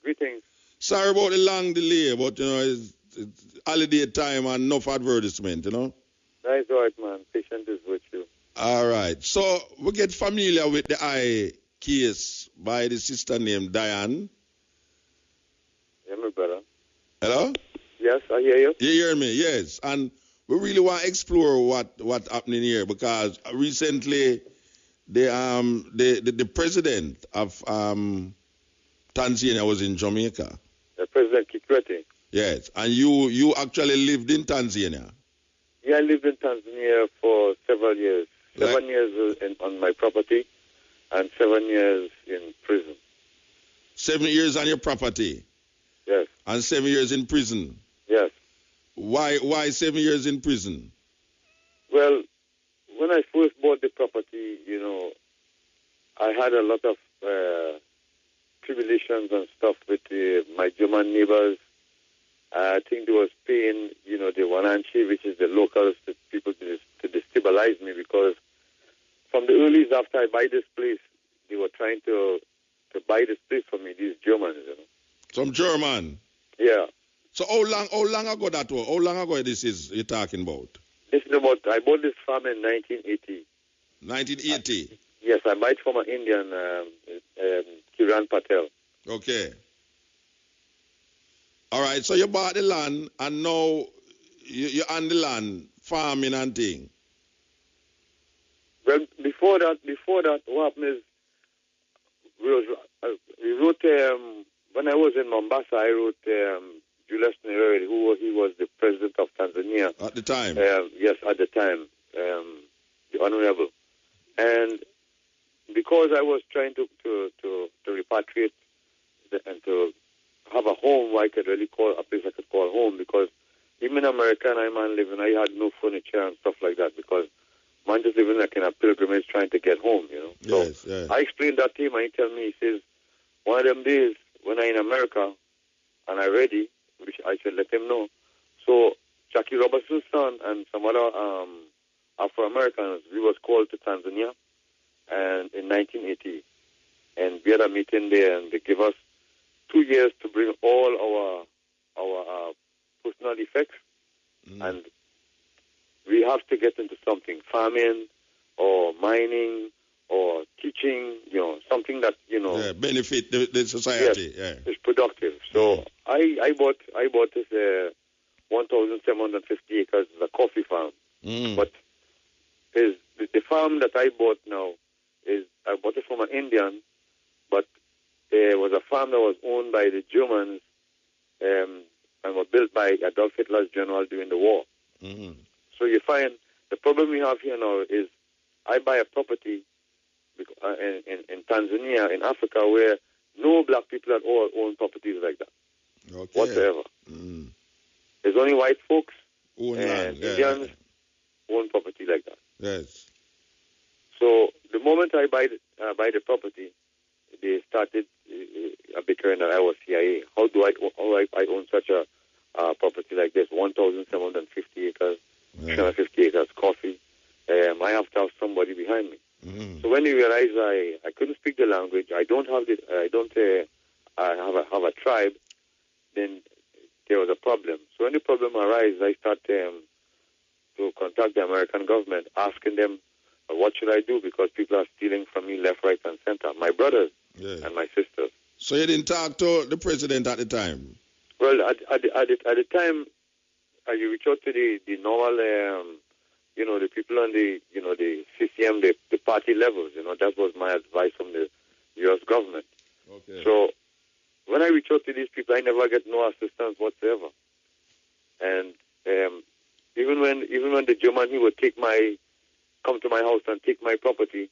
Greetings. Sorry about the long delay, but it's holiday time and enough advertisement, That's all right, man. Patience is virtue. All right. So we get familiar with the eye case by the sister named Diane. Yeah, my brother. Hello? Yes, I hear you. You hear me? Yes. And we really want to explore what's happening here because recently the president of Tanzania was in Jamaica. President Kikwete. Yes. And you actually lived in Tanzania. Yeah, I lived in Tanzania for several years. 7 years on my property and 7 years in prison. 7 years on your property? Yes. And 7 years in prison? Yes. Why 7 years in prison? Well, when I first bought the property, I had a lot of tribulations and stuff with my German neighbors. I think they was paying, the Wananchi, which is the locals, the people to destabilize me because from the earliest after I buy this place, they were trying to buy this place for me, these Germans, Some German? Yeah. So how long ago that was? How long ago this is you're talking about? This is about, I bought this farm in 1980. 1980? Yes, I bought it from an Indian, Kiran Patel. Okay. All right, so you bought the land and now you're on the land, farming and thing. Well, before that, what happened is we wrote, when I was in Mombasa, I wrote Julius Nyerere, he was the president of Tanzania. At the time? Yes, at the time, the Honorable. And because I was trying to repatriate and to have a home where I could really call a place I could call home, because even in America and I'm living, I had no furniture and stuff like that because man just living like in a pilgrimage trying to get home, So yes. I explained that to him and he told me, he says, one of them days when I'm in America and I'm ready, which I should let him know. So Jackie Robertson's son and some other Afro-Americans, we was called to Tanzania and in 1980. And we had a meeting there and they gave us 2 years to bring all our personal effects, and we have to get into something, farming or mining or teaching, something that, benefit the society. Yes, is productive. So I bought this 1,750 acres as a coffee farm. But the farm that I bought now I bought it from an Indian, but there was a farm that was owned by the Germans and was built by Adolf Hitler's general during the war. So you find the problem we have here now is I buy a property in Tanzania, in Africa, where no black people at all own properties like that, whatsoever. There's only white folks and Indians own property like that. Yes. So the moment I buy the property, they started bickering that I was CIA. How I own such a property like this, 1,750 acres, 350 acres, coffee. I have to have somebody behind me. So when they realized I couldn't speak the language, I have a tribe, then there was a problem. So when the problem arose, I started to contact the American government, asking them, what should I do? Because people are stealing from me left, right, and center. My brothers and my sisters. So you didn't talk to the president at the time? Well, at the time, you reach out to the normal, the people on the CCM, the party levels. That was my advice from the U.S. government. Okay. So when I reach out to these people, I never get no assistance whatsoever. And even when the German, he would come to my house and take my property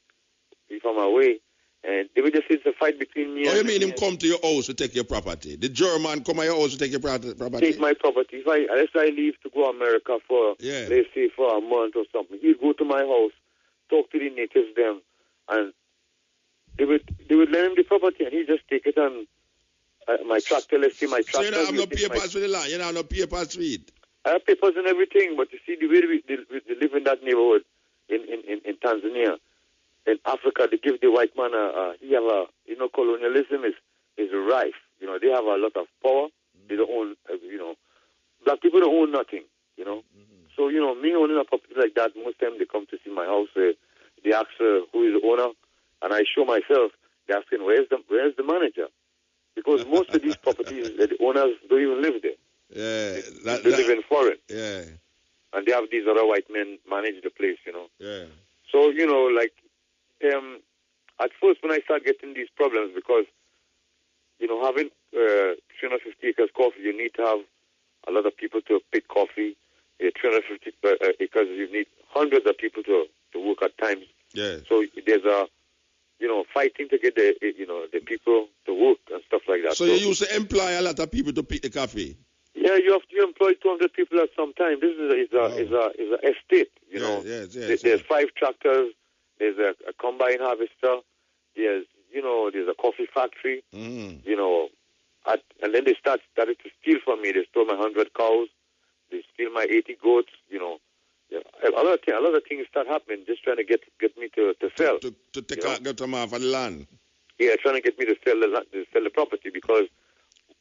if I'm away, and they would just say it's a fight between me. Oh, you mean him come to your house to take your property? The German come to your house to take your property? Take my property. Unless I leave to go to America for, let's say, for a month or something, he'd go to my house, talk to the natives them, and they would lend him the property, and he'd just take it on my tractor. Let's say my tractor. So you don't have no papers for the land? You don't have no papers for it? I have papers and everything, but you see, the way we live in that neighborhood in Tanzania, in Africa, they give the white man colonialism is rife. You know, they have a lot of power. They don't own, black people don't own nothing, you know. So, you know, me owning a property like that, most times they come to see my house, they ask who is the owner, and I show myself. They're asking, where's the manager? Because most of these properties, the owners don't even live there. Yeah, they live in foreign. Yeah. And they have these other white men manage the place, you know. Yeah. So, you know, like, at first when I start getting these problems, because, you know, having 350 acres coffee, you need to have a lot of people to pick coffee. 350 acres, you need hundreds of people to work at times. Yeah. So there's a, you know, fighting to get the people to work and stuff like that. So you used to employ a lot of people to pick the coffee? Yeah, you have to employ 200 people at some time. This is a estate, you know. There's 5 tractors. There's a combine harvester. There's a coffee factory. You know, and then they started to steal from me. They stole my 100 cows. They steal my 80 goats. You know, a lot of things start happening, just trying to get me to sell. To get them off of the land. Yeah, trying to get me to sell the property, because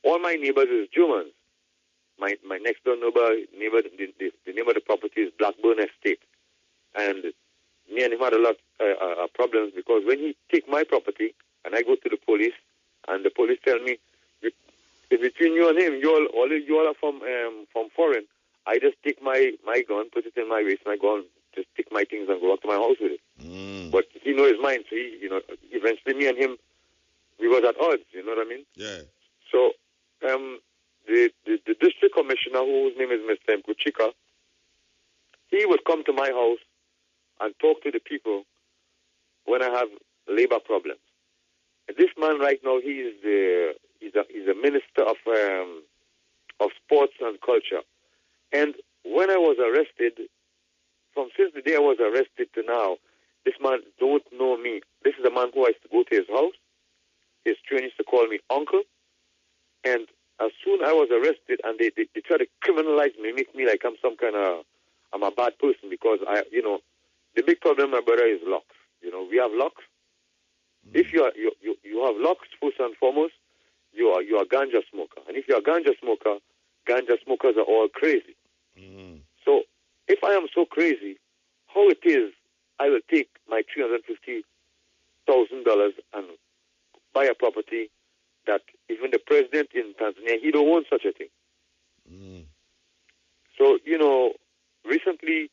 all my neighbors is Germans. My next door neighbor, the name of the property is Blackburn Estate, and me and him had a lot of problems, because when he take my property and I go to the police, and the police tell me, between you and him, you all are from foreign. I just take my gun, put it in my waist, and I go and just take my things and go out to my house with it. But he knows his mind, so he, you know, eventually me and him, we was at odds. You know what I mean? Yeah. So the district commissioner, whose name is Mr. Mkuchika, he would come to my house and talk to the people when I have labor problems. And this man right now, he's a minister of sports and culture. And when I was arrested, since the day I was arrested to now, this man don't know me. This is a man who I used to go to his house. His train used to call me uncle. And as soon as I was arrested, and they try to criminalize me, make me like I'm a bad person, because the big problem, my brother, is locks. You know, we have locks. If you have locks, first and foremost, you are a ganja smoker. And if you're a ganja smoker, ganja smokers are all crazy. So if I am so crazy, how it is I will take my $350,000 and buy a property that even the president in Tanzania, he don't want such a thing. So, you know, recently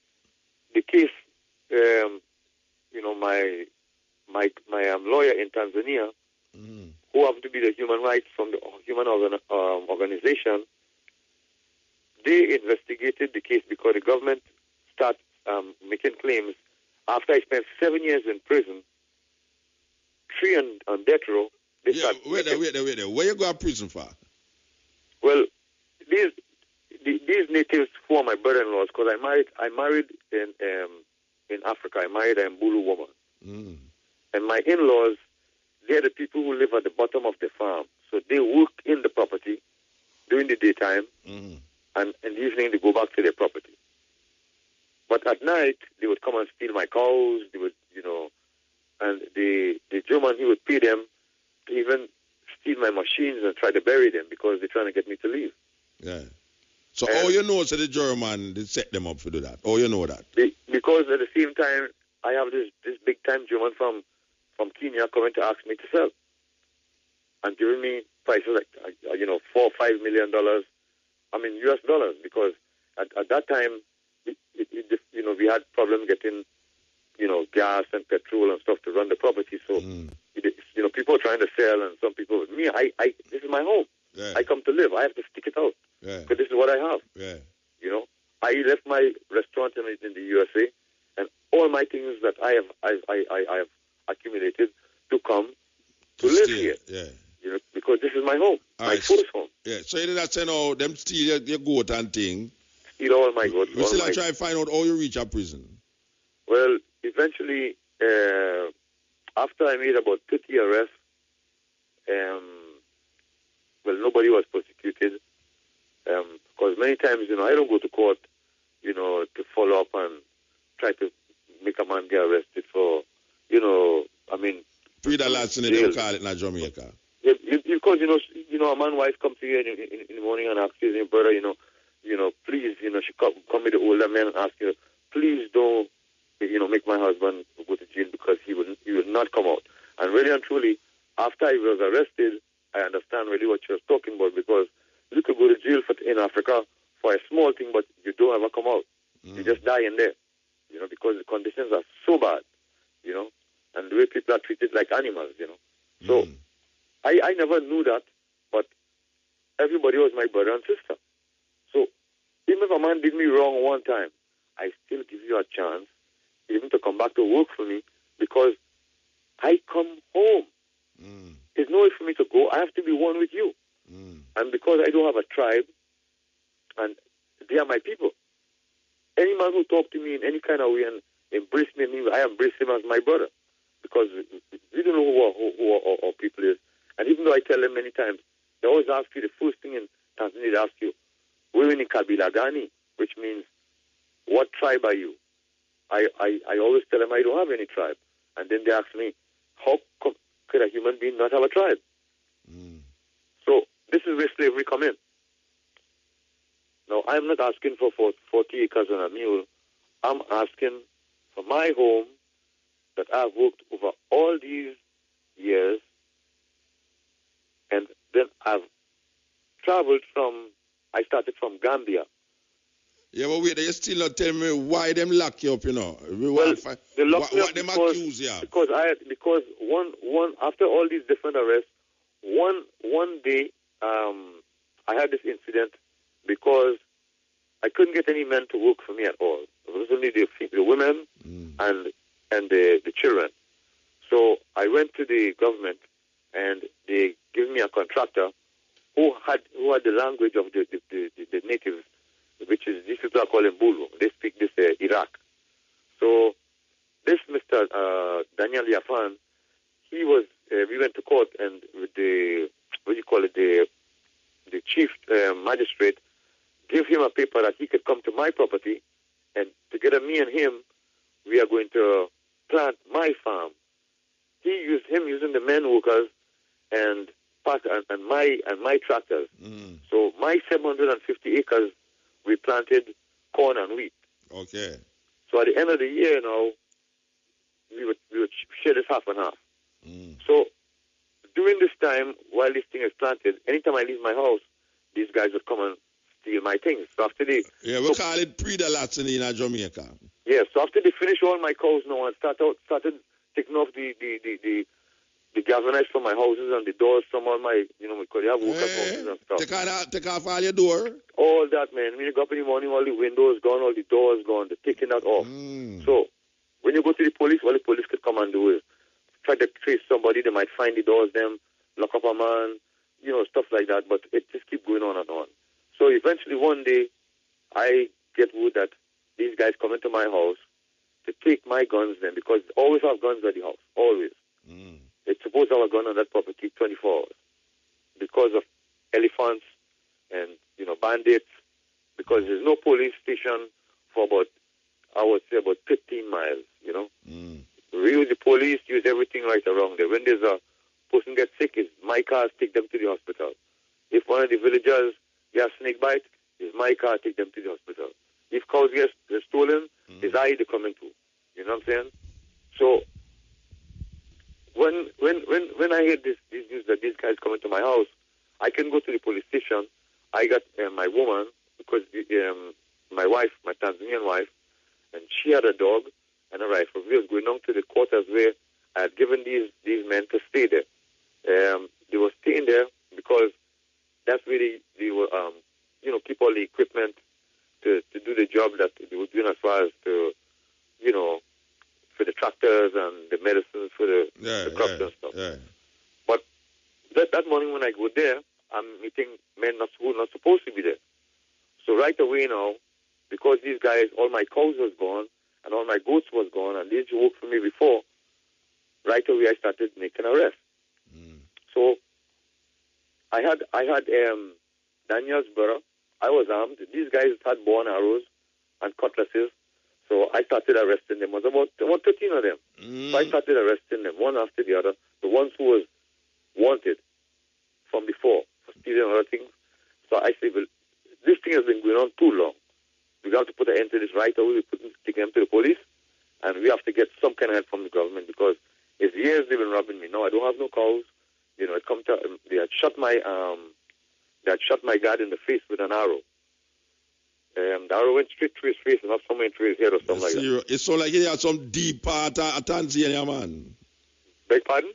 the case, my lawyer in Tanzania, who happened to be the human rights from the human organization, they investigated the case because the government started making claims after I spent 7 years in prison, 3 on death row. Wait there. Where you go to prison for? Well, these natives who are my brother-in-laws, because I married in Africa. I married a Mbulu woman. And my in-laws, they're the people who live at the bottom of the farm. So they work in the property during the daytime, and in the evening they go back to their property. But at night, they would come and steal my cows. They would, you know, and the German, he would pay them to even steal my machines and try to bury them, because they're trying to get me to leave. Yeah. So all you know is the German, they set them up to do that. All you know that. Because at the same time, I have this big-time German from Kenya coming to ask me to sell, and giving me prices like, $4 or $5 million, US dollars, because at that time, we had problems getting, gas and petrol and stuff to run the property. So, people are trying to sell, and some people, this is my home. Yeah. I come to live. I have to stick it out. Yeah. Because this is what I have. Yeah. You know, I left my restaurant in the USA, and all my things that I have accumulated to come to live here. Yeah. You know, because this is my home, my first home. Yeah. So you know that saying, them steal your goat and thing. Steal all my goats. We still try to find out how you reach a prison. Well, eventually, after I made about 30 arrests, nobody was prosecuted. Because many times, I don't go to court, to follow up and try to make a man get arrested for, Free the lads in they call it in Jamaica. Because a man wife comes to you in the morning and asks you, brother, please, she come with the older man and ask you, please don't, make my husband go to jail because he will not come out. And really and truly, after he was arrested, I understand really what she was talking about, because you could go to jail in Africa for a small thing, but you don't ever come out. You just die in there, because the conditions are so bad, and the way people are treated like animals, So I never knew that, but everybody was my brother and sister. So even if a man did me wrong one time, I still give you a chance even to come back to work for me, because I come home. There's no way for me to go. I have to be one with you. And because I don't have a tribe, and they are my people, any man who talks to me in any kind of way and embrace me, I embrace him as my brother, because we don't know who our people is. And even though I tell them many times, they always ask you, the first thing in Tanzania, they ask you, wewe ni kabila gani? Which means, what tribe are you? I always tell them I don't have any tribe. And then they ask me, how could a human being not have a tribe? So this is where slavery comes in. Now, I'm not asking for 40 acres and a mule. I'm asking for my home that I've worked over all these years, and then I've traveled I started from Gambia. Yeah, but wait, you still not tell me why them lock you up, They locked me up them because, accuse you? Because one after all these different arrests, one day I had this incident because I couldn't get any men to work for me at all. It was only the women and the children. So I went to the government, and they gave me a contractor who had the language of the natives, which is, these people are called Mbulu. They speak this Iraq. So this Mr. Daniel Yafan, we went to court, and with the chief magistrate gave him a paper that he could come to my property, and together me and him, we are going to plant my farm. Him using the men workers and my tractors. So my 750 acres, we planted corn and wheat. Okay. So at the end of the year now, we would share this half and half. So during this time, while this thing is planted, anytime I leave my house, these guys would come and steal my things. So after they... Yeah, we call it pre-the-lots in Jamaica. Yeah, so after they finish all my cows now and started taking off the galvanized from my houses and the doors from all my, because you have workers' houses and stuff. Take off all your door? All that, man. When you go up in the morning, all the windows gone, all the doors gone, they're taking that off. So when you go to the police, all the police could come and do is try to trace somebody. They might find the doors, lock up a man, stuff like that. But it just keeps going on and on. So eventually one day, I get word that these guys come into my house to take my guns then, because they always have guns at the house, always. It's supposed to have a gun on that property 24 hours because of elephants and, bandits, because there's no police station for about 15 miles, We use the police, use everything right around there. When there's a person gets sick, it's my cars take them to the hospital. If one of the villagers gets snake bite, it's my car take them to the hospital. If cows get stolen, it's I they're coming to. You know what I'm saying? So when I heard this news that these guys coming to my house, I can go to the police station. I got my woman, because my wife, my Tanzanian wife, and she had a dog and a rifle. We was going down to the quarters where I had given these men to stay there. They were staying there because that's where they were, keep all the equipment to do the job that they were doing as far as to, for the tractors and the medicines for the crops and stuff. Yeah. But that morning when I go there, I'm meeting men who are not supposed to be there. So right away now, because these guys, all my cows was gone and all my goats was gone, and they used to work for me before, right away I started making arrests. So I had Daniel's brother. I was armed. These guys had bow and arrows and cutlasses. So I started arresting them. It was about 13 of them. So I started arresting them, one after the other. The ones who was wanted. from before for stealing and other things. So I say, well, this thing has been going on too long. We have to put an end to this right away. We take them to the police, and we have to get some kind of help from the government because it's years they've been robbing me. Now I don't have no cows. You know, they had shot my guard in the face with an arrow. The arrow went straight through his face and not somewhere into his head or something like that. It sounds like he had some deep part of Tanzania, man. Beg pardon?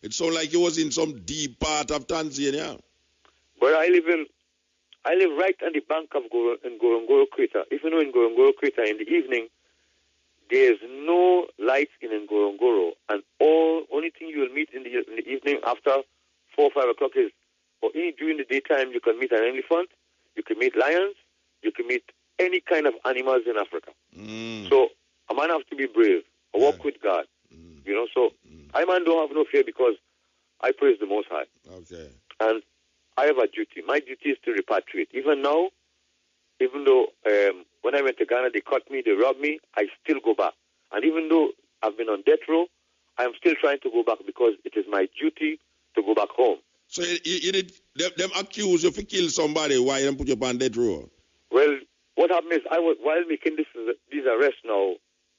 It sounds like he was in some deep part of Tanzania. But I live right on the bank of Ngorongoro Crater. If you know in Ngorongoro Crater, in the evening, there's no lights in Ngorongoro, and only thing you will meet in the evening after 4 or 5 o'clock is, or during the daytime, you can meet an elephant, you can meet lions, you can meet any kind of animals in Africa. So a man has to be brave, walk with God. You know, so I man don't have no fear because I praise the Most High. Okay. And I have a duty. My duty is to repatriate. Even now, even though when I went to Ghana, they caught me, they robbed me, I still go back. And even though I've been on death row, I am still trying to go back because it is my duty to go back home. So you did them accuse you of kill somebody while you put you on death row? Well, what happened is while making these arrests now,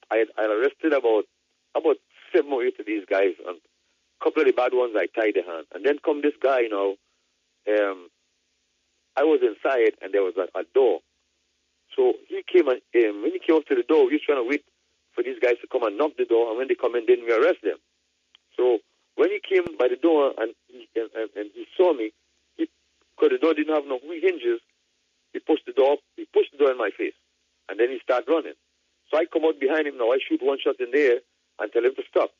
I arrested about 7 or 8 of these guys, and a couple of the bad ones I tied their hand. And then come this guy now. I was inside and there was a door. So he came and when he came up to the door, we was trying to wait for these guys to come and knock the door, and when they come in, then we arrest them. So when he came by the door and he saw me, because the door didn't have no hinges, he pushed the door in my face, and then he started running. So I come out behind him now, I shoot one shot in the air and tell him to stop.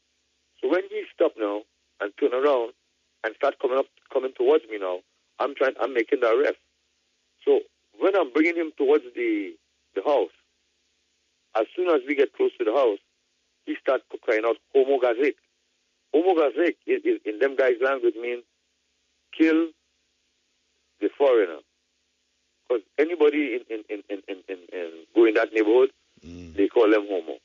So when he stopped now and turned around and start coming towards me now, I'm making the arrest. So when I'm bringing him towards the house, as soon as we get close to the house, he starts crying out, Homo Gazek. Homo Gazek is in them guys' language means kill the foreigner. Because anybody in go in that neighborhood, they call them Homo.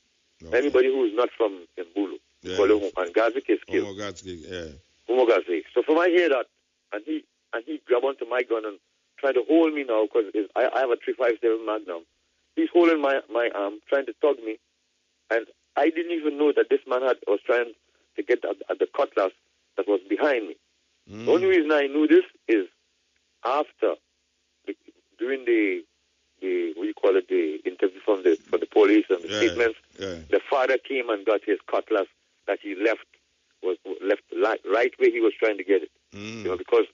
Okay. Anybody who is not from Mbulu, they call them Homo. And Gazek is kill. Homo Gazek, yeah. Homo Gazek. So from I hear that, and he grabbed onto my gun and tried to hold me now because I have a 357 Magnum. He's holding my arm, trying to tug me, and I didn't even know that this man was trying to get at the cutlass that was behind me. The only reason I knew this is after during the interview for the police and the statements, the father came and got his cutlass that he left right where he was trying to get it. You know, because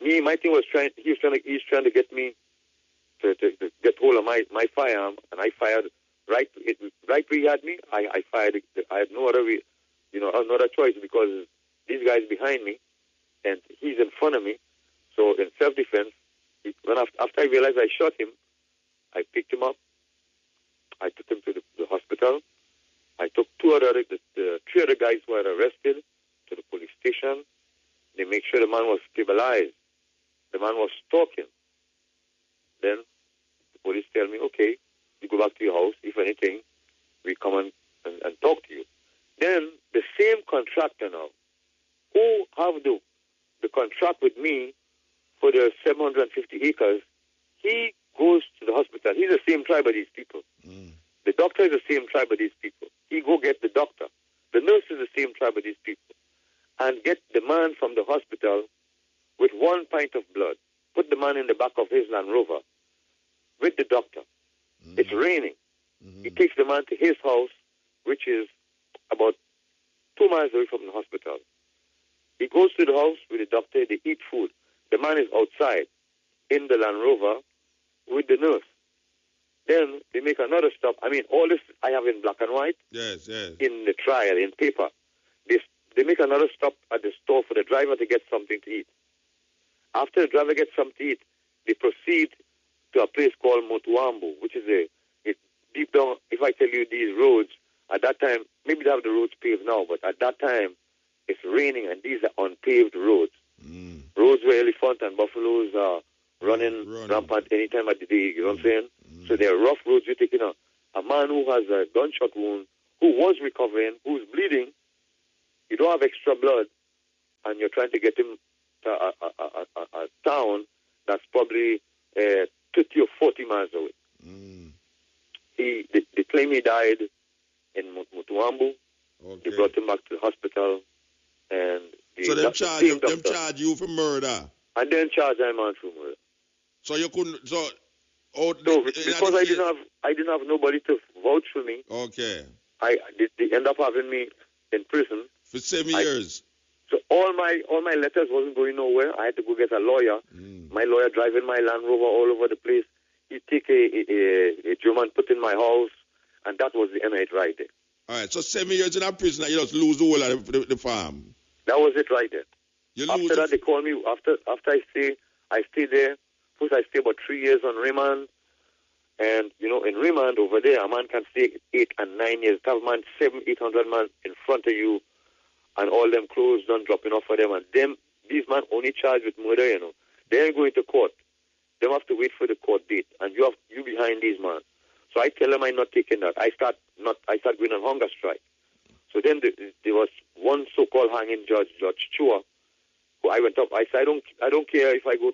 my thing was he's trying to get me to get hold of my firearm, and I fired right where he had me. I fired. I had no other another choice because these guys behind me, and he's in front of me. So in self-defense, after I realized I shot him, I picked him up. I took him to the hospital. I took the 3 other guys who were arrested to the police station. They make sure the man was stabilized. The man was talking. Then the police tell me, okay, you go back to your house. If anything, we come and talk to you. Then the same contractor now, who have the contract with me for the 750 acres, he goes to the hospital. He's the same tribe as these people. The doctor is the same tribe as these people. He go get the doctor. The nurse is the same tribe as these people. And get the man from the hospital with 1 pint of blood. Put the man in the back of his Land Rover with the doctor. It's raining. He takes the man to his house, which is about 2 miles away from the hospital. He goes to the house with the doctor. They eat food. The man is outside in the Land Rover with the nurse. Then they make another stop. I mean, all this I have in black and white. Yes. In the trial, in paper. They make another stop at the store for the driver to get something to eat. After the driver gets something to eat, they proceed to a place called Motuambo, which is a deep down. If I tell you these roads, at that time, maybe they have the roads paved now, but at that time, it's raining and these are unpaved roads. Roads where elephant and buffaloes are running rampant any time of the day, you know what I'm saying? So they're rough roads. You're taking a man who has a gunshot wound, who was recovering, who's bleeding. You don't have extra blood, and you're trying to get him a town that's probably 30 or 40 miles away. They claim he died in Mutuambu. Okay. They brought him back to the hospital, and so them charge you for murder. And then charge him on for murder. So you couldn't. Because I didn't have nobody to vouch for me. Okay. They end up having me in prison for 7 years. So all my letters wasn't going nowhere. I had to go get a lawyer. My lawyer driving my Land Rover all over the place. He take a German put in my house, and that was the end of it right there. All right. So 7 years in a prison, you just lose the whole of the farm. That was it right there. After that, they called me. After I stayed there. First, I stayed about 3 years on remand. And, in remand over there, a man can stay 8 and 9 years. Have man 700-800 man in front of you, and all them clothes done dropping off for them. And these men only charged with murder, They ain't going to court. They have to wait for the court date. And you behind these men. So I tell them I'm not taking that. I start going on hunger strike. So then there was one so-called hanging judge, Judge Chua, who I went up. I said, I don't care if I go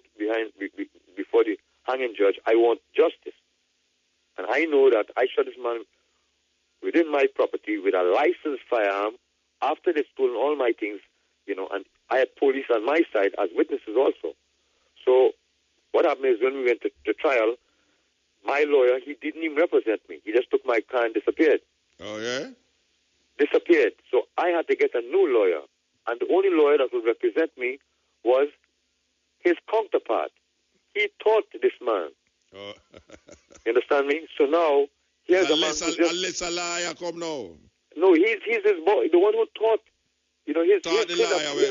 before the hanging judge. I want justice. And I know that I shot this man within my property with a licensed firearm after they've stolen all my things, and I had police on my side as witnesses also. So what happened is when we went to trial, my lawyer, he didn't even represent me. He just took my car and disappeared. Oh, yeah? Disappeared. So I had to get a new lawyer. And the only lawyer that would represent me was his counterpart. He taught this man. Oh. You understand me? So now, here's unless a liar come now. No, he's his boy, the one who taught. His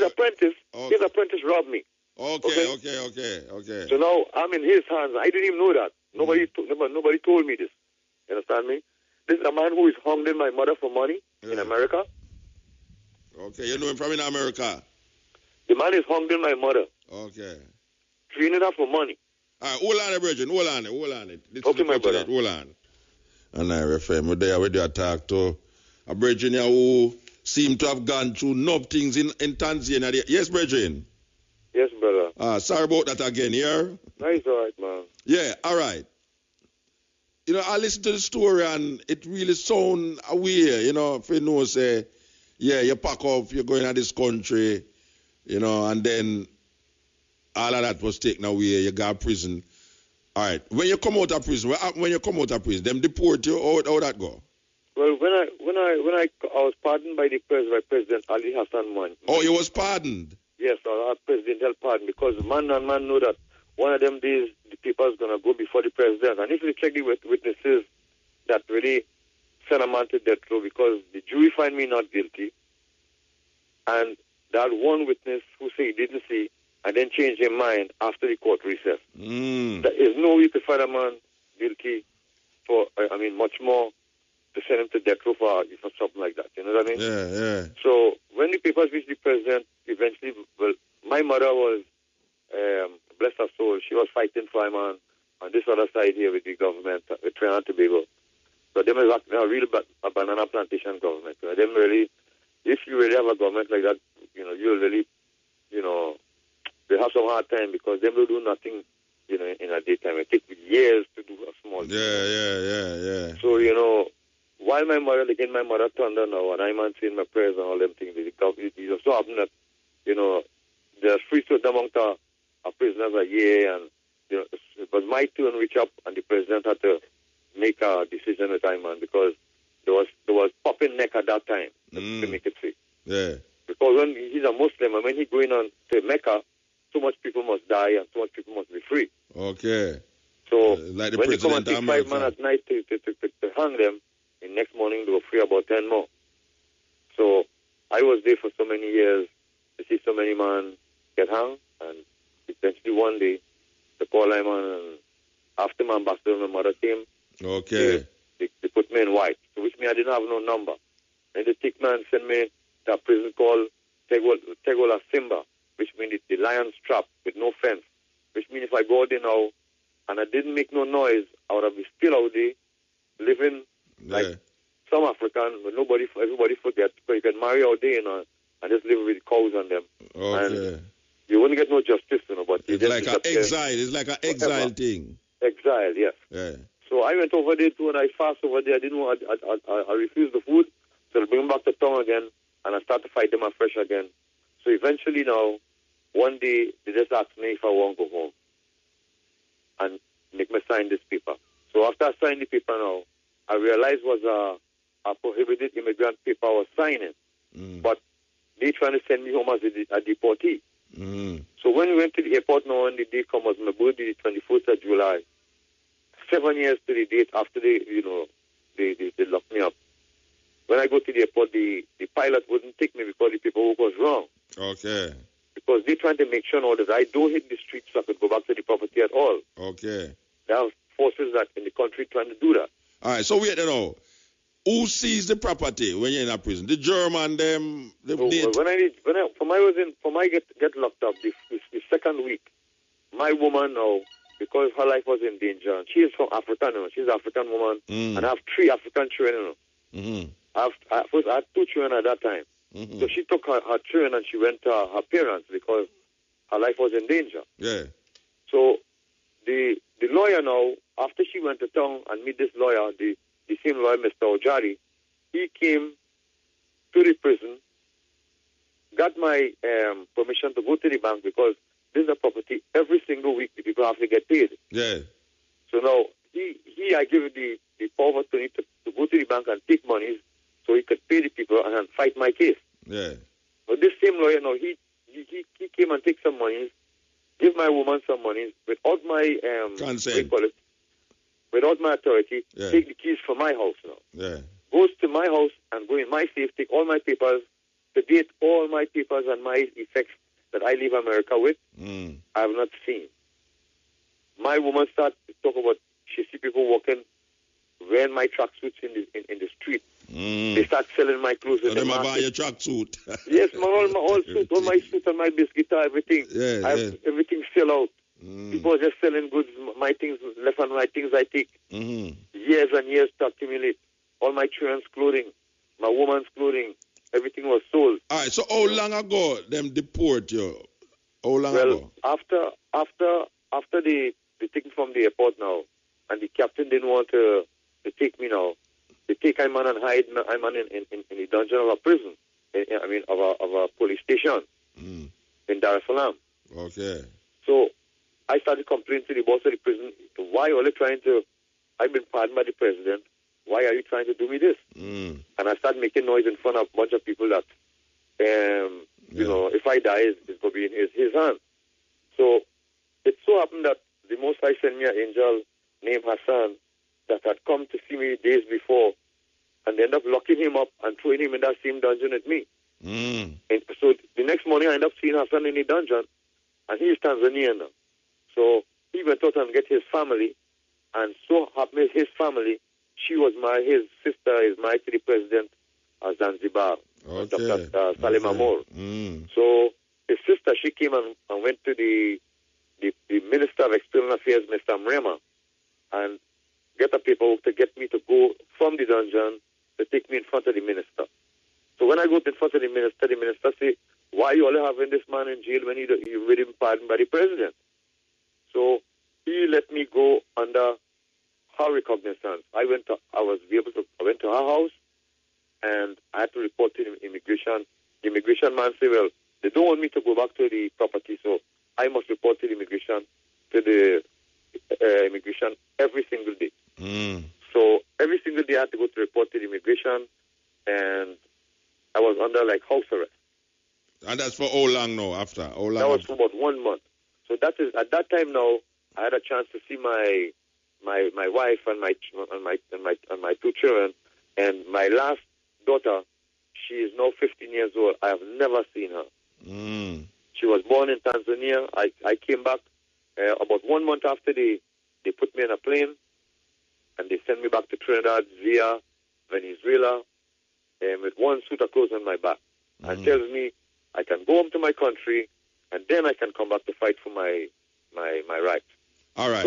apprentice. Okay. His apprentice robbed me. Okay. So now I'm in his hands. I didn't even know that. Nobody told me this. You understand me? This is a man who is hounding my mother for money in America. Okay, you know him from in America. The man is hounding my mother. Okay. Training her for money. All right, hold on, Bridget. Hold on. Okay, my brother. Hold on. And I refer me there with your talk to a Bridget who seem to have gone through enough things in Tanzania. Yes, Bridget? Yes, brother. Sorry about that again, yeah? No, it's all right, man. Yeah, all right. I listen to the story and it really sounds weird, if you know, say, yeah, you pack up, you're going to this country, and then all of that was taken away, you got prison. All right. When you come out of prison, them deport you, how that go? Well, when I was pardoned by President Ali Hassan Mani. Oh, you was pardoned? Yes, our presidential pardon, because man and man know that one of them days the people is going to go before the president. And if you check the witnesses that really sent a man to death row, because the jury find me not guilty, and that one witness who say he didn't see, and then change their mind after the court recess. There is no way to find a man guilty for, much more to send him to death row for something like that. You know what I mean? Yeah. So when the papers reached the president, eventually, my mother was, bless her soul, she was fighting for him on this other side here with the government, with Trinidad and Tobago. So them is a real banana plantation government. Them really, if you really have a government like that, you'll really, they have some hard time because them will do nothing, in a daytime. It takes years to do a small thing. Yeah. So, while my mother turned on now, and I'm saying my prayers and all them things, it just so happened that, there's free certain amount of prisoners a year, and, it was my turn to reach up, and the president had to make a decision at time, man, because there was popping neck at that time to make it free. Yeah. Because when he's a Muslim, and when he's going on to Mecca, so much people must die and so much people must be free. Okay. So like the when they come and take 5 men at night to hang them, the next morning they were free about 10 more. So I was there for so many years to see so many men get hung, and eventually one day the call I man, and after my ambassador and my mother came, okay, they put me in white, so which means I didn't have no number. And the thick man sent me to a prison called Tegola Simba, which means the lion's trap with no fence, which means if I go out there now and I didn't make no noise, I would have been still out there living like some African, but everybody forget, because you can marry out there, and just live with cows on them. Okay. And you wouldn't get no justice, but it's like an exile. It's like an exile thing. Exile, yes. Yeah. So I went over there too, and I fast over there. I didn't know. I refused the food, so they bring me back to town again, and I start to fight them afresh again. So eventually now, one day they just asked me if I want to go home and make me sign this paper. So after I signed the paper now, I realized was a prohibited immigrant paper I was signing, but they trying to send me home as a deportee. So when we went to the airport now, and the day come was my birthday, the 21st of July, 7 years to the date after they locked me up. When I go to the airport, the pilot wouldn't take me because the paperwork was wrong. Okay. Because they're trying to make sure now that I don't hit the streets so I could go back to the property at all. Okay. There are forces that in the country trying to do that. All right, so wait, who sees the property when you're in a prison? The German, them, the so, when I get locked up the second week, my woman now, because her life was in danger, and she is from Africa, she's an African woman, and I have 3 African children. I had 2 children at that time. So she took her children and she went to her parents because her life was in danger. Yeah. So the lawyer now, after she went to town and meet this lawyer, the same lawyer, Mr. Ojari, he came to the prison, got my permission to go to the bank because this is a property every single week the people have to get paid. Yeah. So now I give him the power of attorney to go to the bank and take money so he could pay the people and fight my case. Yeah. But this same lawyer now, he came and take some money, give my woman some money without my consent, without my authority, yeah. Take the keys from my house now. Yeah. Goes to my house and go in my safe, take all my papers, to date all my papers and my effects that I leave America with, I have not seen. My woman starts to talk about, she see people walking, wearing my tracksuits in the street. They start selling my clothes in the market. Buy your tracksuit. Yes, all suit, all my suit and my biscuit, everything. Yeah, I have everything sell out. People are just selling goods, my things left and right, things I take. Years and years to accumulate. All my children's clothing, my woman's clothing, everything was sold. All right, so how long ago them deport you? How long ago? After they take me from the airport now, and the captain didn't want to take me now, they take Ayman and hide Ayman in the dungeon of a prison, of a police station in Dar es Salaam. Okay. So I started complaining to the boss of the prison, why are you trying to, I've been pardoned by the president, why are you trying to do me this? And I started making noise in front of a bunch of people that, if I die, it's going to be in his hands. So it so happened that the Most High sent me an angel named Hassan that had come to see me days before, and they ended up locking him up and throwing him in that same dungeon with me. And so the next morning I ended up seeing Hassan in the dungeon, and he is Tanzanian now. So he went out and get his family, and so happened his family, his sister is married to the president of Zanzibar, Dr. Salim Amor. So his sister, she came and went to the Minister of External Affairs, Mr. Mrema, and get a paperwork to get me to go from the dungeon to take me in front of the minister. So when I go in front of the minister say, why are you all having this man in jail when he already been pardoned by the president? So he let me go under her recognizance. I went to her house, and I had to report to the immigration. The immigration man said, well, they don't want me to go back to the property, so I must report to the immigration every single day. So every single day I had to go to report to the immigration, and I was under house arrest. And that's for how long now? After how long? That was for about 1 month. So that is at that time now I had a chance to see my wife and my 2 children, and my last daughter. She is now 15 years old. I have never seen her. She was born in Tanzania. I came back about 1 month after they put me in a plane, and they sent me back to Trinidad via Venezuela with 1 suit of clothes on my back, and tells me I can go home to my country, and then I can come back to fight for my rights. All right.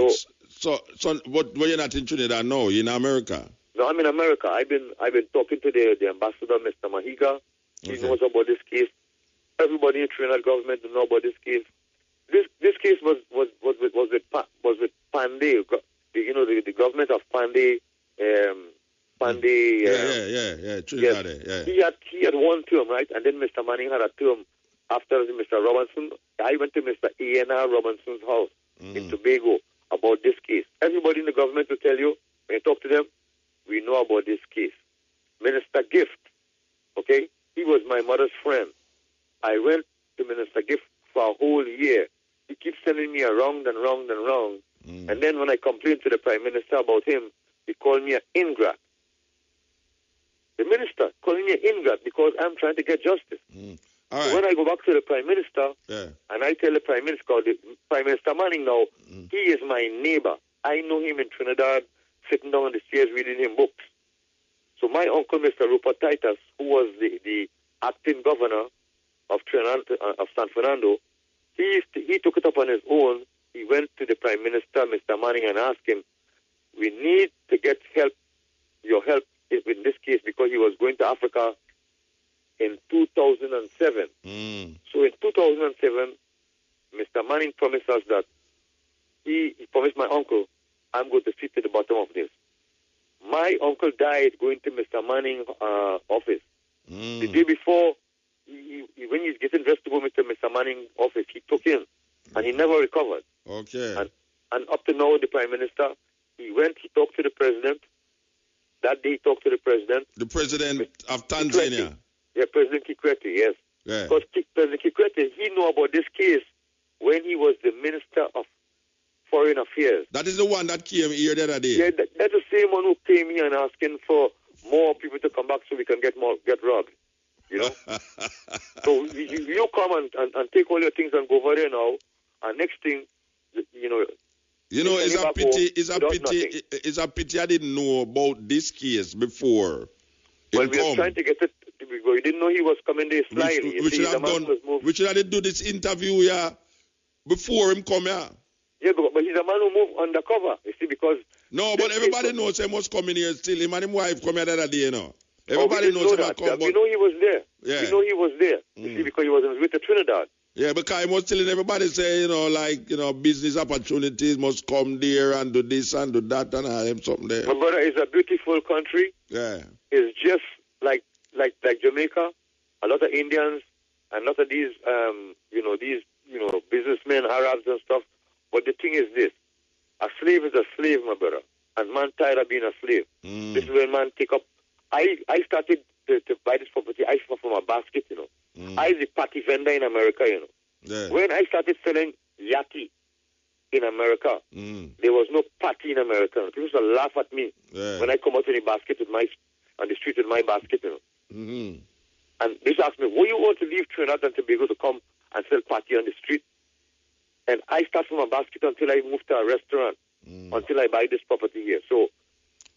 So what? You're not in Trinidad? No, you're in America. No, I'm in America. I've been talking to the ambassador, Mr. Mahiga. He knows about this case. everybody in Trinidad government to know about this case. This case was with Pandey, you know, the government of Pandey. Trinidad. Yes. He had one term, right? And then Mr. Manning had a term after Mr. Robinson. I went to Mr. A.N.R. Robinson's house in Tobago about this case. Everybody in the government will tell you, when you talk to them, we know about this case. Minister Gift, okay? He was my mother's friend. I went to Minister Gift for a whole year. He keeps sending me around and round and round. And then when I complained to the Prime Minister about him, he called me an ingrat. The minister calling me an ingrat because I'm trying to get justice. All right. So when I go back to the Prime Minister, and I tell the Prime Minister, Prime Minister Manning now, he is my neighbor. I know him in Trinidad, sitting down on the stairs reading him books. So my uncle, Mr. Rupert Titus, who was the acting governor of Trinidad, of San Fernando, he took it up on his own. He went to the Prime Minister, Mr. Manning, and asked him, we need to get help, your help in this case, because he was going to Africa in 2007. So in 2007, Mr. Manning promised us that he promised my uncle, I'm going to see to the bottom of this. My uncle died going to Mr. Manning's office. The day before, when he's getting dressed to go to Mr. Manning's office, he took him, and he never recovered. Okay. And up to now, the Prime Minister, he talked to the President. That day, he talked to the President. The President of Tanzania. Yeah, President Kikwete, yes. Yeah. Because President Kikwete, he knew about this case when he was the Minister of Foreign Affairs. That is the one that came here the other day. Yeah, that's the same one who came here and asking for more people to come back so we can get robbed. You know? So you come and take all your things and go over there now, and next thing, you know, it's a pity I didn't know about this case before. Well, we were trying to get it. We didn't know he was coming there slyly. We should have done this interview before him come here. Yeah, but he's a man who moved undercover, you see, because... No, but everybody knows he must come in here still. Him and his wife come here the other day, you know. Everybody knows that. Come, we know he was there. Yeah. We know he was there, you see, because he was with the Trinidad. Yeah, because he was telling everybody, say, business opportunities must come there and do this and do that and have something there. My brother, it's a beautiful country. Yeah. It's just like Jamaica, a lot of Indians, and a lot of these, businessmen, Arabs and stuff. But the thing is this, a slave is a slave, my brother, and man tired of being a slave. This is when man take up. I started to buy this property, I saw from a basket, you know. I was a party vendor in America, you know. Yeah. When I started selling yaki in America, there was no party in America. People used to laugh at me when I come out in the basket on the street with my basket, you know. And they asked me, why you want to leave Trinidad and Tobago to come and sell party on the street? And I start from a basket until I move to a restaurant, until I buy this property here. So,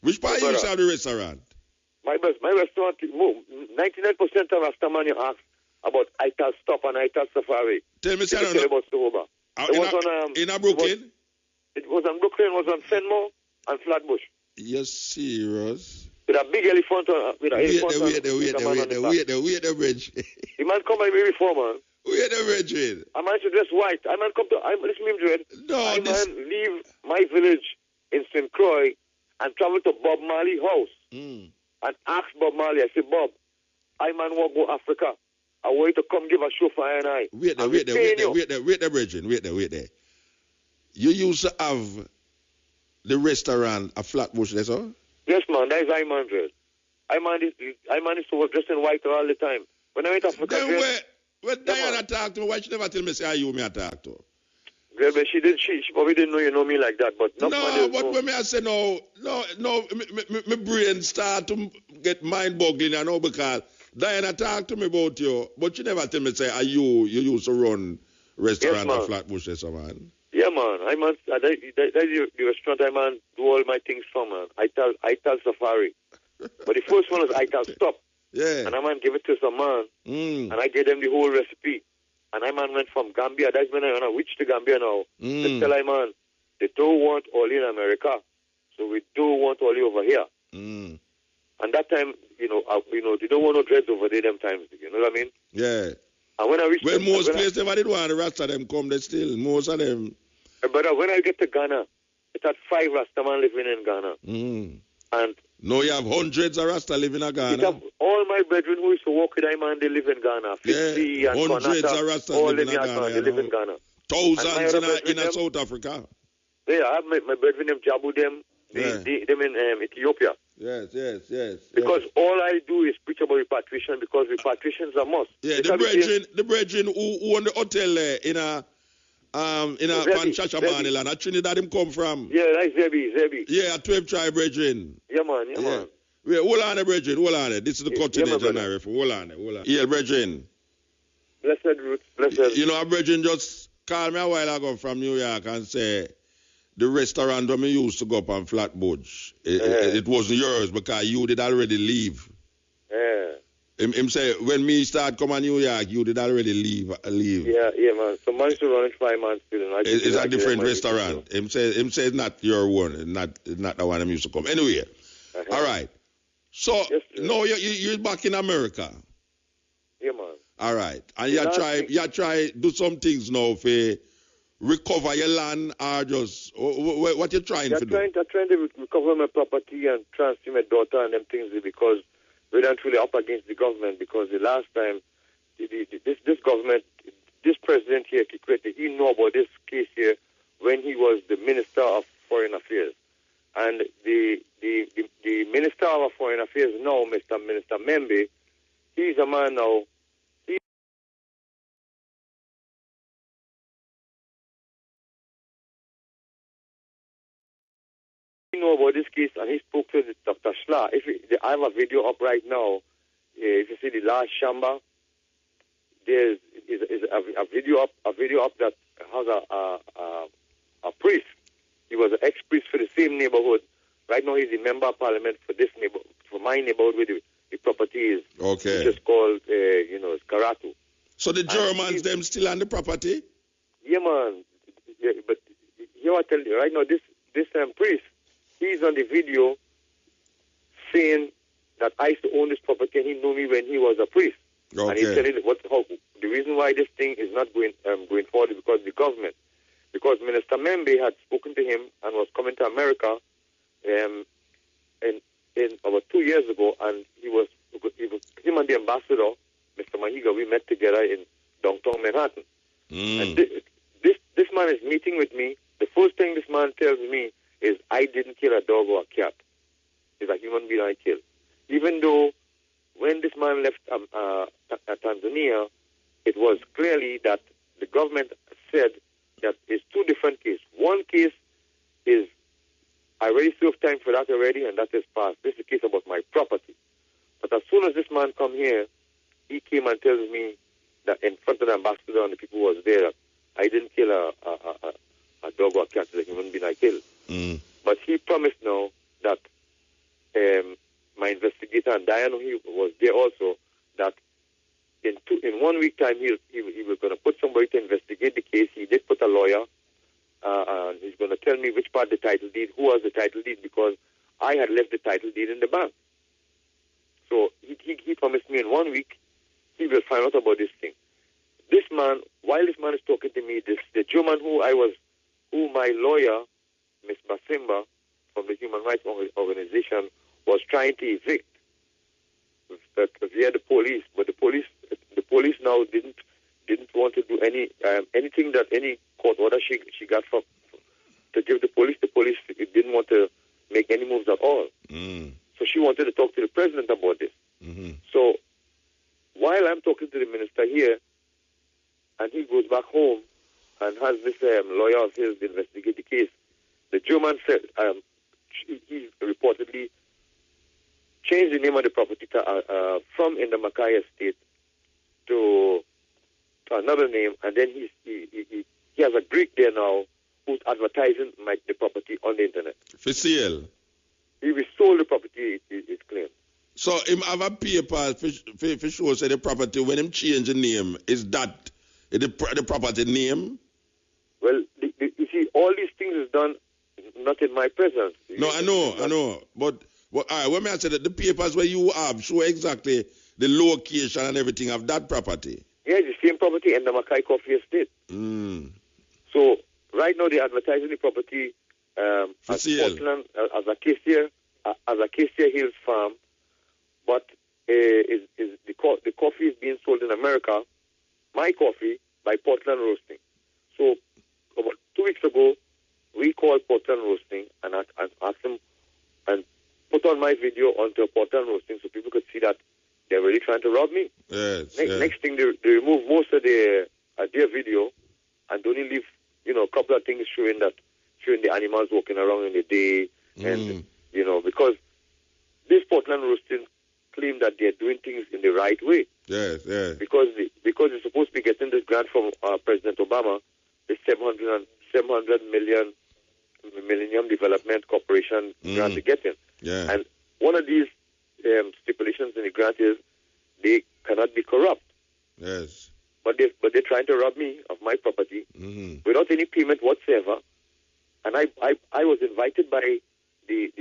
which part you have the restaurant? My restaurant, 99% of Rastaman you ask about Ital Stop and Ital Safari. Tell me, about Sohoba. In Brooklyn? It was on Brooklyn, it was on Fenmore and Flatbush. You're serious? With a big elephant with an elephant wait the bridge. The man come by me before, man. Wait the bridge. I man should dress white. I man come to, listen to me, Dread. No, man leave my village in St. Croix and travel to Bob Marley house. And ask Bob Marley, I say, Bob, I man want to go Africa. I want you to come give a show for I and I. Wait there, Bridget. Wait there. You used to have the restaurant at Flatbush, that's all? Yes, man, that is I man, Dread. I man is to dress in white all the time. When I went to Africa, then when Diana talked to me, why she never tell me, say, you me I talk to? Well, but she probably didn't know you know me like that, but but when I say no, my brain start to get mind-boggling, I know, because Diana talked to me about you, but she never tell me, say, you used to run restaurant at Flatbush, yes, man. Yeah, man. That's the restaurant I man do all my things from, man. I tell Safari. But the first one was I tell Stop. Yeah. And I man give it to some man, and I gave them the whole recipe. And I man went from Gambia. That's when I reached to Gambia now. They tell I man, they don't want oil in America, so we do want oil over here. And that time, they don't want no dreads over there. Them times, you know what I mean? Yeah. And when I reach... Well, most places never did want the Rasta them come there still. Most of them... But when I get to Ghana, it's at 5 Rastaman living in Ghana. Mm. And... No, you have hundreds of Rasta living in Ghana. All my brethren who used to work with them, man, they live in Ghana. 50 and hundreds Konata, of Rasta all living in Ghana. They live in Ghana. Thousands in South Africa. Yeah, I have my brethren them Jabu them. Them in Ethiopia. Yes. Because all I do is preach about repatriation because repatriations are must. Yeah, the brethren who own the hotel there in a Panchachamaniland, at Trinidad him come from. Yeah, that's Zebi. Yeah, 12 tribe brethren. Yeah, man. Wait, hold on, brethren, hold on. This is the continent and hold on. Yeah, brethren. Blessed Ruth, blessed. You know, a brethren just called me a while ago from New York and say the restaurant where me used to go up on Flatbush, it wasn't yours because you did already leave. Yeah. Him say, when me start come to New York, you did already leave. Yeah, man. So man to run it 5 months still. It's a different restaurant. Him say it's not your one, not the one I used to come. Anyway, all right. So, no, you're back in America. Yeah, man. All right. And you try do some things now for recover your land or just, what you trying to do? I'm trying to recover my property and transfer my daughter and them things because we're not really up against the government because the last time this government, this president here, he knew about this case here when he was the Minister of Foreign Affairs. And the Minister of Foreign Affairs now, Minister Membe, he's a man now. He know about this case and he spoke to Dr. Schla. I have a video up right now. If you see the last Shamba, there's a video up that has a priest. He was an ex-priest for the same neighborhood. Right now, he's a member of parliament for this neighborhood, for my neighborhood where the property is. Okay. Which is called, Karatu. So the Germans, them still on the property? Yeah, man. Yeah, but here I tell you, right now, this priest, he's on the video saying that I used to own this property and he knew me when he was a priest. Okay. And he's telling the reason why this thing is not going forward is because the government. Because Minister Membe had spoken to him and was coming to America in about 2 years ago, and him and the ambassador, Mr. Mahiga, we met together in downtown Manhattan. And this man is meeting with me. The first thing this man tells me is, I didn't kill a dog or a cat. It's a human being I killed. Even though when this man left Tanzania, it was clearly that the government said that it's 2 different cases. One case is, I already served time for that already, and that is passed. This is a case about my property. But as soon as this man come here, he came and tells me that in front of the ambassador and the people who was there, that I didn't kill a dog or a cat, it's a human being I killed. But he promised now that my investigator, and Diane, he was there also, that in 1 week time he was going to put somebody to investigate the case. He did put a lawyer, and he's going to tell me which part the title deed, who was the title deed, because I had left the title deed in the bank. So he promised me in 1 week he will find out about this thing. This man, while this man is talking to me, the German who my lawyer, Ms. Basimba, from the Human Rights Organization, was trying to evict via the police, but the police now didn't want to do anything that any court order she got from to give the police. The police didn't want to make any moves at all. So she wanted to talk to the president about this. So while I'm talking to the minister here, and he goes back home and has this lawyer of his investigate the case, the German said he reportedly changed the name of the property from in the Mackay estate to another name, and then he has a Greek there now who's advertising the property on the internet. For sale? He sold the property, it's claimed. So him have a paper for sure say the property, when him change the name, is that the property name? Well, you see, all these things is done not in my presence. No, I know. But all right, when I say that the papers where you have show exactly the location and everything of that property. Yeah, you same property in the Mackay Coffee Estate. So right now they're advertising the property as Portland, as Acacia Hills Farm, but the coffee is being sold in America, my coffee, by Portland Roasting. So about 2 weeks ago, we called Portland Roasting and asked them and put on my video onto Portland Roasting so people could see that they're really trying to rob me. Yes, Next thing, they remove most of their video and only leave, a couple of things showing the animals walking around in the day. And, because this Portland Roasting claim that they're doing things in the right way. Yes. Because they're supposed to be getting this grant from President Obama, the 700 million Millennium Development Corporation grant they're getting. Yeah. And one of these stipulations in the grant is they cannot be corrupt. Yes. But they're trying to rob me of my property without any payment whatsoever. And I was invited by the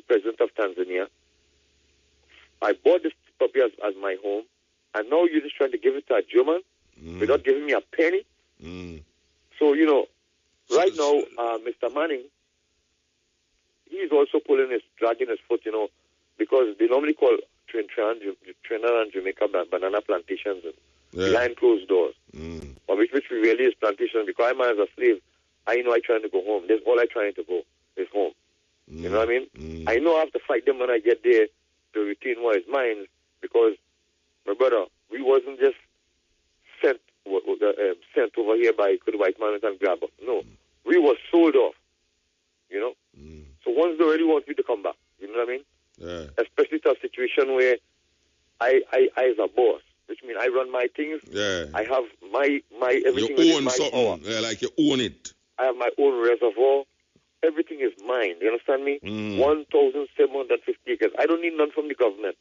president of Tanzania. I bought this property as my home, and now you're just trying to give it to a German without giving me a penny. So, right now, Mr. Manning, he's also dragging his foot, because they normally call Trinidad and Jamaica banana plantations behind closed doors. But which really is plantation, because I'm as a slave, I know I'm trying to go home. That's all I'm trying to go is home. You know what I mean? I know I have to fight them when I get there to retain what is mine, because, my brother, we wasn't just sent over here by the white man and grab us. No. We were sold off, So once they really want me to come back, you know what I mean? Yeah. Especially to a situation where I as a boss, which means I run my things. Yeah. I have my everything you own my something. power. Yeah, like you own it. I have my own reservoir. Everything is mine. You understand me? 1,750 acres. I don't need none from the government.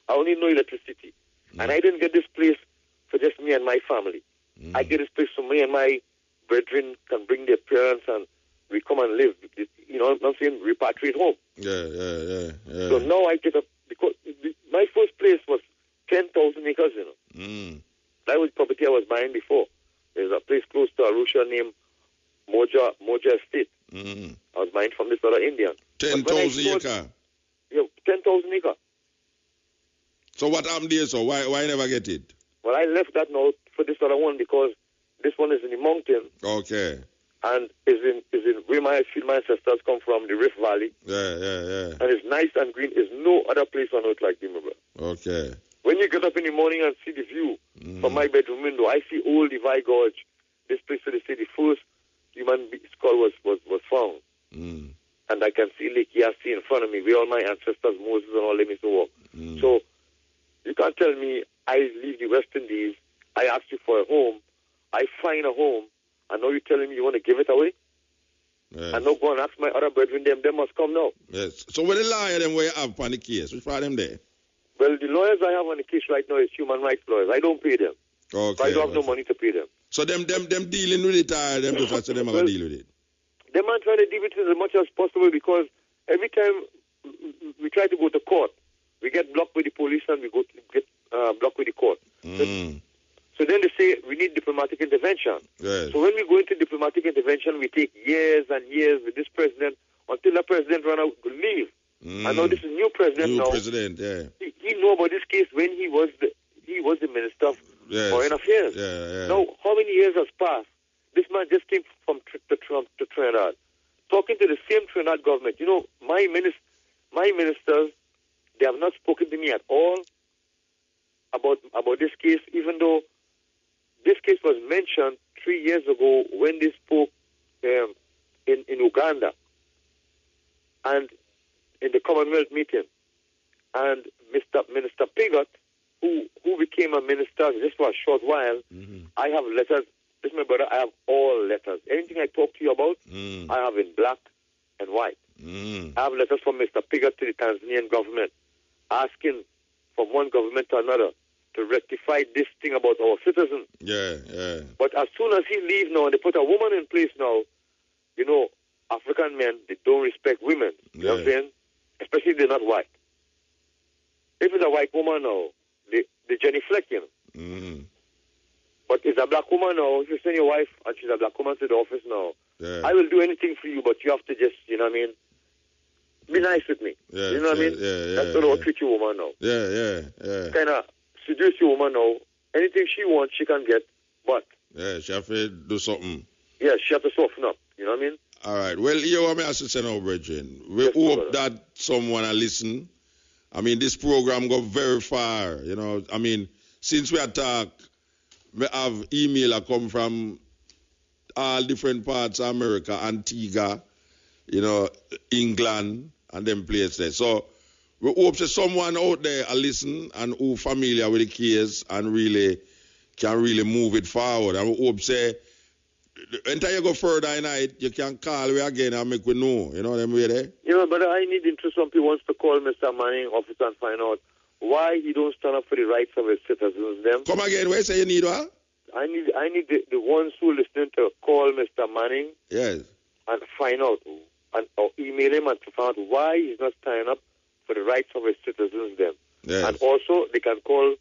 I only know electricity. And I didn't get this place for just me and my family. I get this place so me and my brethren can bring their parents and we come and live. You know what I'm saying? Repatriate home. Yeah. So now I get up, because my first place was 10,000 acres, That was property I was buying before. There's a place close to Arusha named Moja Estate. I was buying from this other Indian. 10,000 acre? Yeah, 10,000 acre. So what happened there, so? Why never get it? Well, I left that now for this other one because this one is in the mountain. Okay. And is in where my ancestors come from, the Rift Valley. Yeah. And it's nice and green. There's no other place on earth like this, brother. Okay. When you get up in the morning and see the view from my bedroom window, I see old Levi Gorge. This place where they say the first human skull was found. And I can see Lake Yassi in front of me, where all my ancestors, Moses and all them used to walk. So you can't tell me I leave the West Indies, I ask you for a home, I find a home, and now you're telling me you want to give it away? Yes. And now go and ask my other brethren, them must come now. Yes. So what the lawyer them where you have on the case? Which part of them there? Well, the lawyers I have on the case right now is human rights lawyers. I don't pay them. Okay. So I don't have no money to pay them. So them dealing with it, or them just say them are going to deal with it? Them man try to deal with it as much as possible, because every time we try to go to court, we get blocked with the police and we get blocked with the court. So then they say we need diplomatic intervention. Yes. So when we go into diplomatic intervention, we take years and years with this president until the president run out, leave. And now this is new president now. New president, yeah. He knew about this case when he was the minister of foreign affairs. Yeah. Now, how many years has passed? This man just came from to Trinidad, talking to the same Trinidad government. You know, my ministers, they have not spoken to me at all about this case, even though this case was mentioned 3 years ago when they spoke in Uganda and in the Commonwealth meeting. And Minister Pigott, who became a minister just for a short while, I have letters. This is my brother. I have all letters. Anything I talk to you about, I have in black and white. I have letters from Mr. Pigott to the Tanzanian government, asking from one government to another to rectify this thing about our citizens. Yeah. But as soon as he leaves now and they put a woman in place now, you know, African men, they don't respect women. You know what I'm saying? Especially if they're not white. If it's a white woman now, they Jenny Fleck, you know. But it's a black woman now. If you send your wife and she's a black woman to the office now, Yeah. I will do anything for you, but you have to just, you know what I mean? Be nice with me. Yeah, you know what I mean? That's the way I treat your woman now. Yeah. Kind of seduce your woman now. Anything she wants, she can get, but... Yeah, she have to do something. Yeah, she have to soften up. You know what I mean? All right. Well, you want me to say now, Brethren. We Yes, hope brother. that someone will listen. I mean, this program go very far. You know, I mean, since we talk, we have email that come from all different parts of America, Antigua, you know, England, and them places. So we hope that someone out there will listen and who familiar with the case and really can really move it forward. And we hope say until you go further in night, you can call me again and make we know. You know what I mean there? You know, but I need interest. Some people wants to call Mr. Manning office and find out why he don't stand up for the rights of his citizens. Them. Come again. Where you say you need what? I need the ones who listening to call Mr. Manning Yes. and find out or email him and to find out why he's not standing up for the rights of his citizens. Them. Yes. And also they can call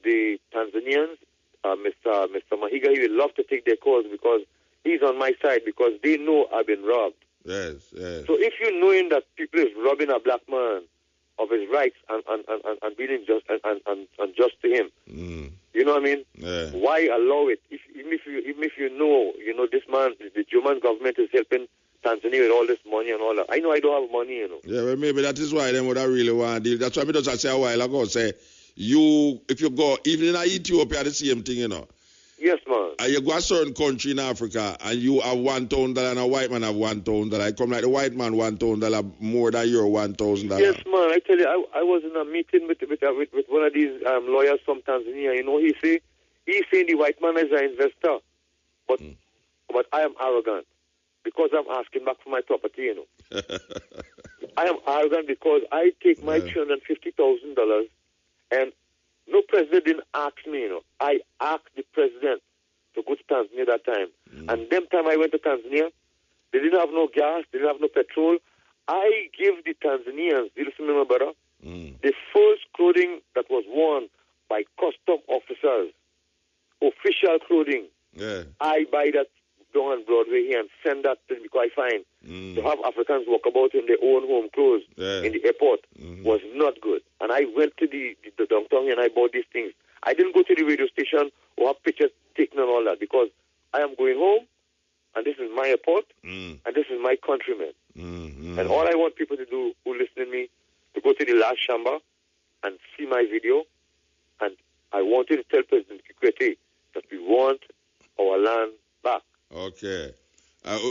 the Tanzanians, Mr. Mahiga. He would love to take their calls because he's on my side because they know I've been robbed. Yes. So if you're knowing that people is robbing a black man of his rights and being unjust and unjust to him, you know what I mean? Yeah. Why allow it? Even if you know this man, the German government is helping Tanzania with all this money and all that. I know I don't have money, you know. Yeah, well, maybe that is why them would really want to deal. That's why I just say a while ago, say, if you go, even in Ethiopia, the same thing, you know. Yes, man. And you go a certain country in Africa, and you have $1,000 and a white man have $1,000. It come like the white man $1,000 more than your $1,000. Yes, man. I tell you, I was in a meeting with one of these lawyers from Tanzania. You know, he's saying the white man is an investor, but I am arrogant because I'm asking back for my property. You know, I am arrogant because I take my $350,000 and no president didn't ask me, you know. I asked the president to go to Tanzania that time. And them time I went to Tanzania, they didn't have no gas, they didn't have no petrol. I give the Tanzanians, do you listen to me, brother? The first clothing that was worn by custom officers, official clothing. Yeah. I buy that down on Broadway here and send that to them because I find to have Africans walk about in their own home clothes in the airport was not good. And I went to the downtown and I bought these things. I didn't go to the radio station or have pictures taken and all that because I am going home and this is my airport and this is my countrymen. And all I want people to do who listen to me to go to the last chamber and see my video, and I wanted to tell President Kikwete that we want our land back. Okay.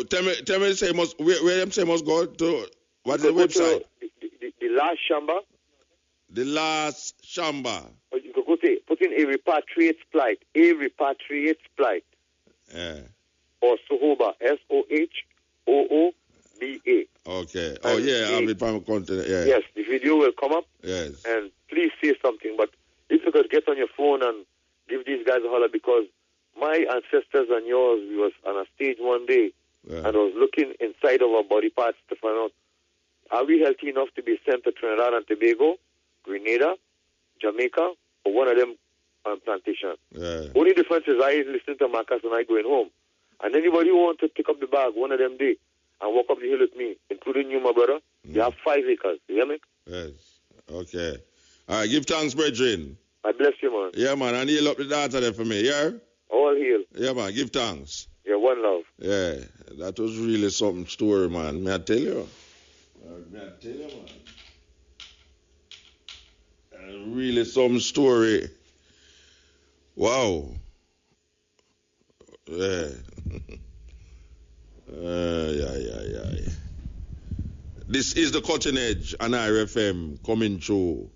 Tell me say must where them say must go to what's the website? The last chamber. The last chamber. Or you could go to put in a repatriate flight. A repatriate flight. Yeah. Or Sohoba. SOHOOBA. Okay. Oh yeah, I have it from content. Yeah. Yes, the video will come up. Yes. And please say something. But if you could get on your phone and give these guys a holler, because my ancestors and yours, we was on a stage one day and I was looking inside of our body parts to find out, are we healthy enough to be sent to Trinidad and Tobago, Grenada, Jamaica, or one of them plantation? Yeah. Only difference is I listen to Marcus and I going home. And anybody who want to pick up the bag one of them day and walk up the hill with me, including you, my brother, you have 5 acres. You hear me? Yes. Okay. All right, give thanks, brethren. I bless you, man. Yeah, man, and heal up the data there for me, yeah? All heal. Yeah, man, give thanks. Yeah, one love. Yeah, that was really something story, man. May I tell you? Really some story. Wow. Yeah. Yeah. This is the Cutting Edge on IRFM coming through.